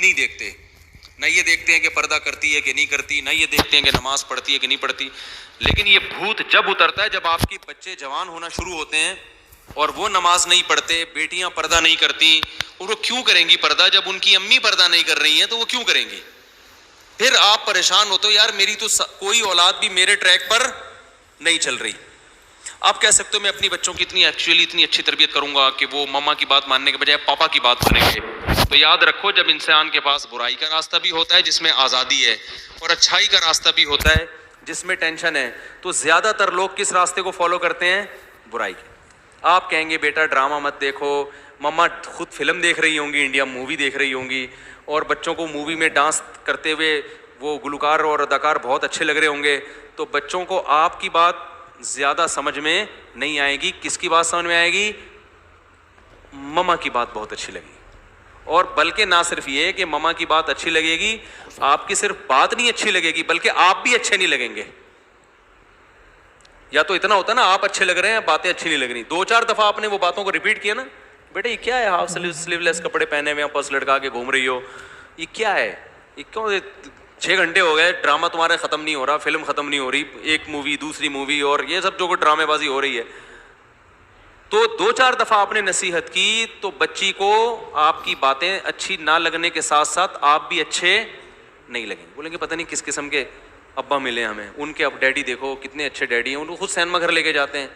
نہیں دیکھتے, نہ یہ دیکھتے ہیں کہ پردہ کرتی ہے کہ نہیں کرتی, نہ یہ دیکھتے ہیں کہ نماز پڑھتی ہے کہ نہیں پڑھتی. لیکن یہ بھوت جب اترتا ہے جب آپ کے بچے جوان ہونا شروع ہوتے ہیں اور وہ نماز نہیں پڑھتے, بیٹیاں پردہ نہیں کرتی, اور وہ کیوں کریں گی پردہ جب ان کی امی پردہ نہیں کر رہی ہیں تو وہ کیوں کریں گی؟ پھر آپ پریشان ہوتے ہو, یار میری تو کوئی اولاد بھی میرے ٹریک پر نہیں چل رہی. آپ کہہ سکتے ہو میں اپنی بچوں کی اتنی اچھی تربیت کروں گا کہ وہ ماما کی بات ماننے کے بجائے پاپا کی بات مانیں گے. تو یاد رکھو, جب انسان کے پاس برائی کا راستہ بھی ہوتا ہے جس میں آزادی ہے, اور اچھائی کا راستہ بھی ہوتا ہے جس میں ٹینشن ہے, تو زیادہ تر لوگ کس راستے کو فالو کرتے ہیں؟ برائی کے. آپ کہیں گے بیٹا ڈرامہ مت دیکھو, مما خود فلم دیکھ رہی ہوں گی, انڈیا مووی دیکھ رہی ہوں گی, اور بچوں کو مووی میں ڈانس کرتے ہوئے وہ گلوکار اور اداکار بہت اچھے لگ رہے ہوں گے, تو بچوں کو آپ کی بات زیادہ سمجھ میں نہیں آئے گی. کس کی بات سمجھ میں آئے گی؟ مما کی بات بہت اچھی لگے گی. اور بلکہ نہ صرف یہ کہ مما کی بات اچھی لگے گی, آپ کی صرف بات نہیں اچھی لگے گی بلکہ آپ بھی اچھے نہیں لگیں گے. یا تو اتنا ہوتا نا آپ اچھے لگ رہے ہیں, باتیں اچھی نہیں لگ رہی, 2-4 دفعہ آپ نے وہ باتوں کو ریپیٹ کیا نا, بیٹا یہ کیا ہے ہاف سلیو لیس کپڑے پہنے ہوئے پرس لٹکا کے گھوم رہی ہو, یہ کیا ہے, یہ کیوں 6 گھنٹے ہو گئے ڈرامہ تمہارے ختم نہیں ہو رہا, فلم ختم نہیں ہو رہی, ایک مووی دوسری مووی اور یہ سب جو ڈرامے بازی ہو رہی ہے. تو 2-4 دفعہ آپ نے نصیحت کی تو بچی کو آپ کی باتیں اچھی نہ لگنے کے ساتھ ساتھ آپ بھی اچھے نہیں لگیں. بولیں گے پتہ نہیں کس قسم کے ابا ملے ہمیں, ان کے اب ڈیڈی دیکھو کتنے اچھے ڈیڈی ہیں, ان کو خود سینما گھر لے کے جاتے ہیں.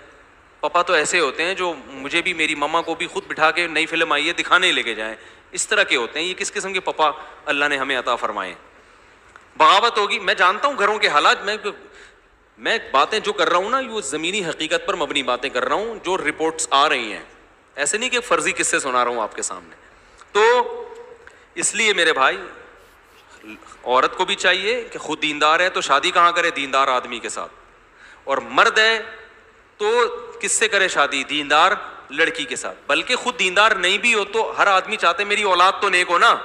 پاپا تو ایسے ہوتے ہیں جو مجھے بھی میری مما کو بھی خود بٹھا کے نئی فلم آئی ہے دکھانے لے کے جائیں, اس طرح کے ہوتے ہیں. یہ کس قسم کے پاپا اللہ نے ہمیں عطا فرمائے. بغاوت ہوگی. میں جانتا ہوں گھروں کے حالات, میں باتیں جو کر رہا ہوں نا وہ زمینی حقیقت پر مبنی باتیں کر رہا ہوں, جو رپورٹس آ رہی ہیں, ایسے نہیں کہ فرضی قصے سنا رہا ہوں آپ کے سامنے. تو اس لیے میرے بھائی عورت کو بھی چاہیے کہ خود دیندار ہے تو شادی کہاں کرے؟ دیندار آدمی کے ساتھ. اور مرد ہے تو کس سے کرے شادی؟ دیندار لڑکی کے ساتھ. بلکہ خود دیندار نہیں بھی ہو تو ہر آدمی چاہتے میری اولاد تو نیک ہو نا.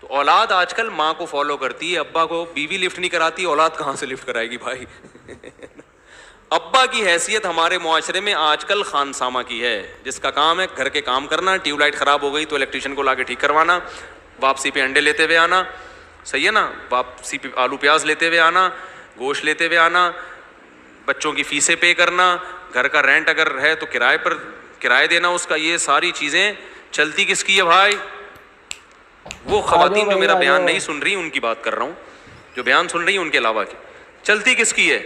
تو اولاد آج کل ماں کو فالو کرتی ہے, ابا کو. بیوی لفٹ نہیں کراتی, اولاد کہاں سے لفٹ کرائے گی بھائی؟ ابا کی حیثیت ہمارے معاشرے میں آج کل خانسامہ کی ہے, جس کا کام ہے گھر کے کام کرنا. ٹیوب لائٹ خراب ہو گئی تو الیکٹریشین کو لا کے ٹھیک کروانا, واپسی پہ انڈے لیتے ہوئے آنا, صحیح ہے نا, واپسی پہ آلو پیاز لیتے ہوئے آنا, گوشت لیتے ہوئے آنا, بچوں کی فیسیں پے کرنا, گھر کا رینٹ اگر ہے تو کرائے پر کرایہ دینا اس کا. یہ ساری چیزیں چلتی کس کی ہے بھائی؟ وہ خواتین جو میرا بیان نہیں سن رہی ان کی بات کر رہا ہوں, جو بیان سن رہی ہیں ان کے علاوہ کی. چلتی کس کی ہے؟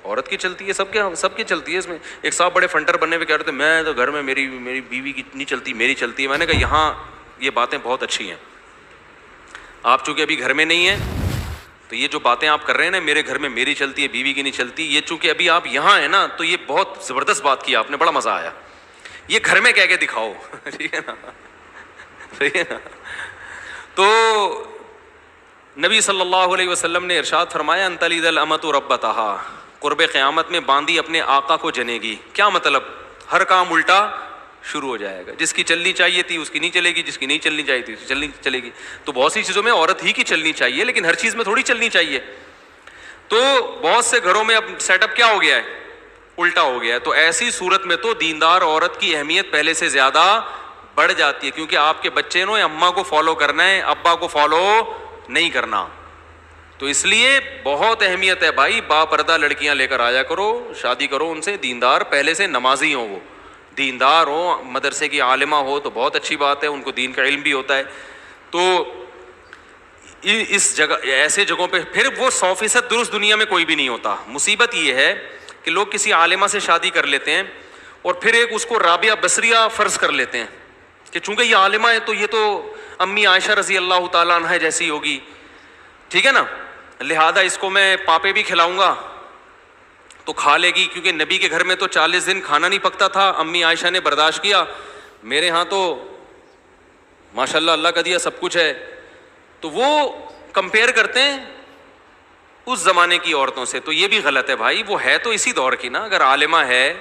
عورت کی چلتی ہے. سب کی چلتی ہے. اس میں ایک صاحب بڑے فنٹر بننے پہ کہہ رہے تھے میں تو گھر میں میری بیوی کی نہیں چلتی, میری چلتی ہے. میں نے کہا یہاں یہ باتیں بہت اچھی ہیں. آپ چونکہ ابھی گھر میں نہیں ہیں تو یہ جو باتیں آپ کر رہے ہیں نا, میرے گھر میں میری چلتی ہے بیوی کی نہیں چلتی, یہ چونکہ ابھی آپ یہاں ہیں نا تو یہ بہت زبردست بات کی آپ نے, بڑا مزہ آیا. یہ گھر میں کہہ کے دکھاؤ. ٹھیک ہے نا, صحیح ہے نا. تو نبی صلی اللہ علیہ وسلم نے ارشاد فرمایا ان تلد الامۃ ربتہا, قرب قیامت میں باندی اپنے آقا کو جنے گی. کیا مطلب؟ ہر کام الٹا شروع ہو جائے گا. جس کی چلنی چاہیے تھی اس کی نہیں چلے گی, جس کی نہیں چلنی چاہیے تھی اس کی چلے گی. تو بہت سی چیزوں میں عورت ہی کی چلنی چاہیے لیکن ہر چیز میں تھوڑی چلنی چاہیے. تو بہت سے گھروں میں اب سیٹ اپ کیا ہو گیا ہے؟ الٹا ہو گیا ہے. تو ایسی صورت میں تو دیندار عورت کی اہمیت پہلے سے زیادہ بڑھ جاتی ہے, کیونکہ آپ کے بچے نے اماں کو فالو کرنا ہے, ابا کو فالو نہیں کرنا. تو اس لیے بہت اہمیت ہے بھائی, با پردہ لڑکیاں لے کر آیا کرو, شادی کرو ان سے, دیندار پہلے سے نمازی ہوں, وہ دیندار ہو, مدرسے کی عالمہ ہو تو بہت اچھی بات ہے, ان کو دین کا علم بھی ہوتا ہے. تو اس جگہ ایسے جگہوں پہ پھر وہ 100% درست دنیا میں کوئی بھی نہیں ہوتا. مصیبت یہ ہے کہ لوگ کسی عالمہ سے شادی کر لیتے ہیں اور پھر ایک اس کو رابعہ بصریہ فرض کر لیتے ہیں کہ چونکہ یہ عالمہ ہے تو یہ تو امی عائشہ رضی اللہ تعالیٰ عنہ جیسی ہوگی, ٹھیک ہے نا, لہذا اس کو میں پاپے بھی کھلاؤں گا تو کھا لے گی, کیونکہ نبی کے گھر میں تو 40 دن کھانا نہیں پکتا تھا, امی عائشہ نے برداشت کیا, میرے ہاں تو ماشاءاللہ اللہ کا دیا سب کچھ ہے. تو وہ کمپیئر کرتے ہیں اس زمانے کی عورتوں سے. تو یہ بھی غلط ہے بھائی, وہ ہے تو اسی دور کی نا, اگر عالمہ ہے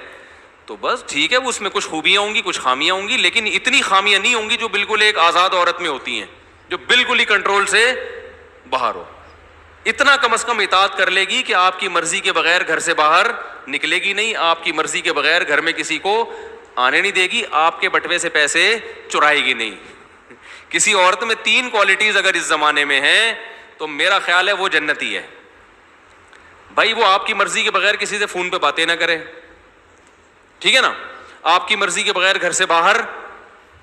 تو بس ٹھیک ہے, وہ اس میں کچھ خوبیاں ہوں گی کچھ خامیاں ہوں گی, لیکن اتنی خامیاں نہیں ہوں گی جو بالکل ایک آزاد عورت میں ہوتی ہیں, جو بالکل ہی کنٹرول سے باہر ہو. اتنا کم از کم اطاعت کر لے گی کہ آپ کی مرضی کے بغیر گھر سے باہر نکلے گی نہیں, آپ کی مرضی کے بغیر گھر میں کسی کو آنے نہیں دے گی, آپ کے بٹوے سے پیسے چرائے گی نہیں. کسی عورت میں 3 کوالٹیز اگر اس زمانے میں ہیں تو میرا خیال ہے وہ جنتی ہے. بھائی وہ آپ کی مرضی کے بغیر کسی سے فون پہ باتیں نہ کرے, ٹھیک ہے نا, آپ کی مرضی کے بغیر گھر سے باہر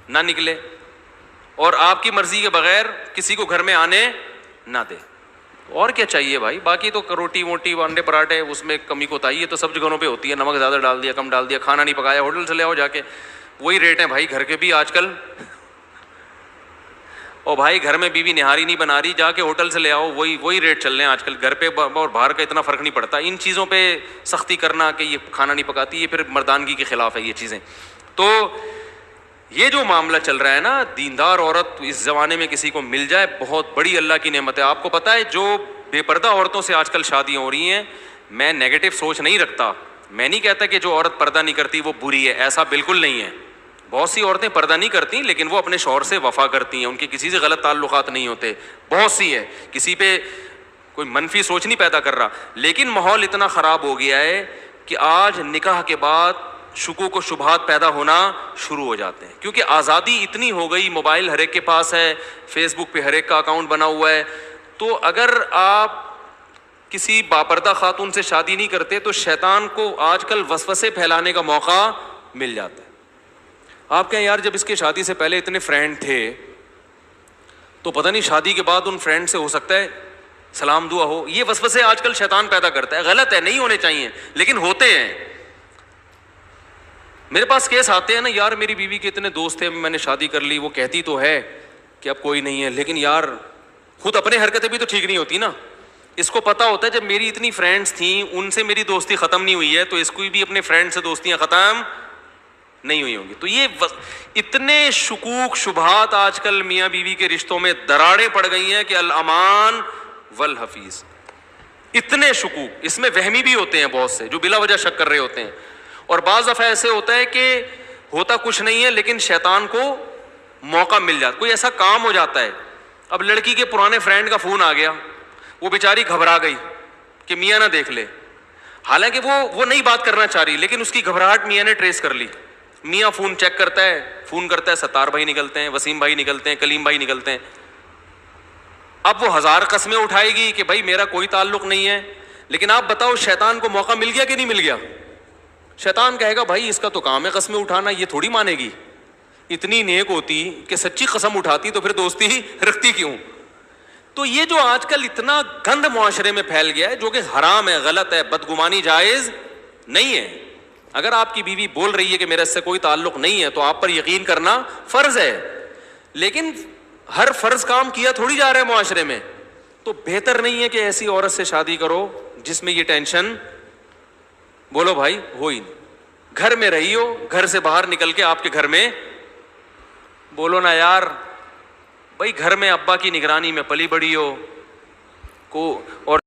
نہ نکلے, اور آپ کی مرضی کے بغیر کسی کو گھر میں آنے نہ دے. اور کیا چاہیے بھائی؟ باقی تو روٹی موٹی انڈے پراٹھے اس میں کمی کوتاہی ہے تو سب جگہوں پہ ہوتی ہے, نمک زیادہ ڈال دیا کم ڈال دیا, کھانا نہیں پکایا ہوٹل سے لے آؤ جا کے, وہی ریٹ ہیں بھائی گھر کے بھی آج کل. اور بھائی گھر میں بیوی نہاری نہیں بنا رہی, جا کے ہوٹل سے لے آؤ, وہی ریٹ چل رہے ہیں آج کل. گھر پہ اور باہر کا اتنا فرق نہیں پڑتا. ان چیزوں پہ سختی کرنا کہ یہ کھانا نہیں پکاتی, یہ پھر مردانگی کے خلاف ہے یہ چیزیں. تو یہ جو معاملہ چل رہا ہے نا, دیندار عورت اس زمانے میں کسی کو مل جائے بہت بڑی اللہ کی نعمت ہے. آپ کو پتہ ہے جو بے پردہ عورتوں سے آج کل شادیاں ہو رہی ہیں, میں نیگیٹو سوچ نہیں رکھتا, میں نہیں کہتا کہ جو عورت پردہ نہیں کرتی وہ بری ہے, ایسا بالکل نہیں ہے. بہت سی عورتیں پردہ نہیں کرتی لیکن وہ اپنے شوہر سے وفا کرتی ہیں, ان کے کسی سے غلط تعلقات نہیں ہوتے, بہت سی ہے, کسی پہ کوئی منفی سوچ نہیں پیدا کر رہا. لیکن ماحول اتنا خراب ہو گیا ہے کہ آج نکاح کے بعد شکوک و شبہات پیدا ہونا شروع ہو جاتے ہیں, کیونکہ آزادی اتنی ہو گئی, موبائل ہر ایک کے پاس ہے, فیس بک پہ ہر ایک کا اکاؤنٹ بنا ہوا ہے. تو اگر آپ کسی باپردہ خاتون سے شادی نہیں کرتے تو شیطان کو آج کل وسوسے پھیلانے کا موقع مل جاتا ہے. آپ کہیں یار جب اس کے شادی سے پہلے اتنے فرینڈ تھے تو پتہ نہیں شادی کے بعد ان فرینڈ سے ہو سکتا ہے سلام دعا ہو. یہ وسوسے آج کل شیطان پیدا کرتا ہے, غلط ہے, نہیں ہونے چاہیے لیکن ہوتے ہیں. میرے پاس کیس آتے ہیں نا, یار میری بیوی کے اتنے دوست تھے, میں نے شادی کر لی, وہ کہتی تو ہے کہ اب کوئی نہیں ہے, لیکن یار خود اپنے حرکتیں بھی تو ٹھیک نہیں ہوتی نا. اس کو پتا ہوتا ہے جب میری اتنی فرینڈس تھیں ان سے میری دوستی ختم نہیں ہوئی ہے تو اس کو بھی اپنے فرینڈ سے دوستیاں ختم نہیں ہوئی ہوں گی. تو یہ اتنے شکوک شبہات آج کل میاں بیوی کے رشتوں میں دراڑیں پڑ گئی ہیں کہ الامان والحفیظ. اتنے شکوک, اس میں وہمی بھی ہوتے ہیں بہت سے جو بلا وجہ شک کر رہے ہوتے ہیں, اور بعض دفعہ ایسے ہوتا ہے کہ ہوتا کچھ نہیں ہے لیکن شیطان کو موقع مل جاتا, کوئی ایسا کام ہو جاتا ہے. اب لڑکی کے پرانے فرینڈ کا فون آ گیا, وہ بیچاری گھبرا گئی کہ میاں نہ دیکھ لے, حالانکہ وہ نہیں بات کرنا چاہ رہی لیکن اس کی گھبراہٹ میاں نے ٹریس کر لی. میاں فون چیک کرتا ہے, ستار بھائی نکلتے ہیں, وسیم بھائی نکلتے ہیں, کلیم بھائی نکلتے ہیں. اب وہ 1000 قسمیں اٹھائے گی کہ بھائی میرا کوئی تعلق نہیں ہے, لیکن آپ بتاؤ شیطان کو موقع مل گیا کہ نہیں مل گیا؟ شیطان کہے گا بھائی اس کا تو کام ہے قسمیں اٹھانا, یہ تھوڑی مانے گی, اتنی نیک ہوتی کہ سچی قسم اٹھاتی تو پھر دوستی ہی رکھتی کیوں. تو یہ جو آج کل اتنا گند معاشرے میں پھیل گیا ہے جو کہ حرام ہے, غلط ہے, بدگمانی جائز نہیں ہے. اگر آپ کی بیوی بول رہی ہے کہ میرا اس سے کوئی تعلق نہیں ہے تو آپ پر یقین کرنا فرض ہے, لیکن ہر فرض کام کیا تھوڑی جا رہا ہے معاشرے میں. تو بہتر نہیں ہے کہ ایسی عورت سے شادی کرو جس میں یہ ٹینشن, بولو بھائی, ہو ہی نہیں. گھر میں رہی ہو, گھر سے باہر نکل کے آپ کے گھر میں بولو نا یار بھائی گھر میں ابا کی نگرانی میں پلی بڑی ہو کو, اور